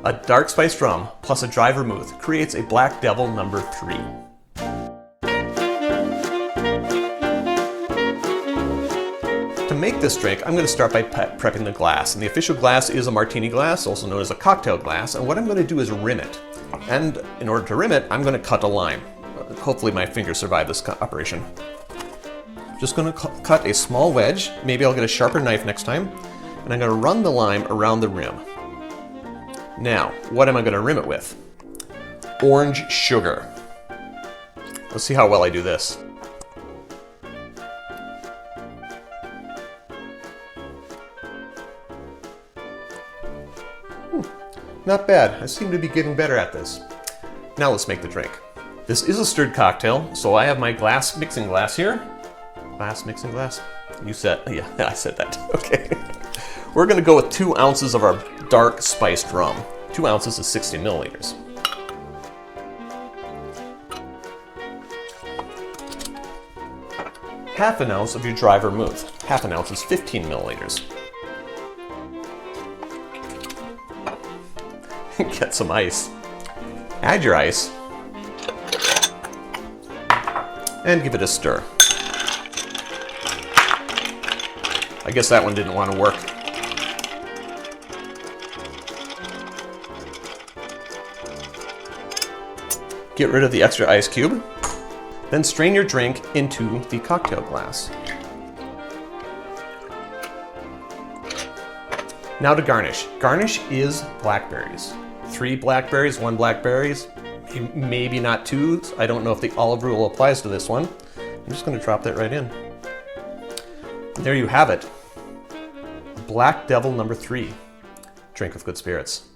A dark spiced rum plus a dry vermouth creates a Black Devil number 3. To make this drink, I'm going to start by prepping the glass. And the official glass is a martini glass, also known as a cocktail glass. And what I'm going to do is rim it. And in order to rim it, I'm going to cut a lime. Hopefully my fingers survive this operation. Just going to cut a small wedge. Maybe I'll get a sharper knife next time. And I'm going to run the lime around the rim. Now, what am I going to rim it with? Orange sugar. Let's see how well I do this. Not bad. I seem to be getting better at this. Now let's make the drink. This is a stirred cocktail, so I have my mixing glass here. Mixing glass? You said, yeah, I said that. Okay. We're going to go with 2 ounces of our dark spiced rum. 2 ounces is 60 milliliters. Half an ounce of your dry vermouth. Half an ounce is 15 milliliters. Get some ice. Add your ice. And give it a stir. I guess that one didn't want to work. Get rid of the extra ice cube. Then strain your drink into the cocktail glass. Now to garnish. Garnish is blackberries. 3 blackberries, 1 blackberries, maybe not 2. I don't know if the olive rule applies to this one. I'm just going to drop that right in. And there you have it. Black Devil number 3. Drink with good spirits.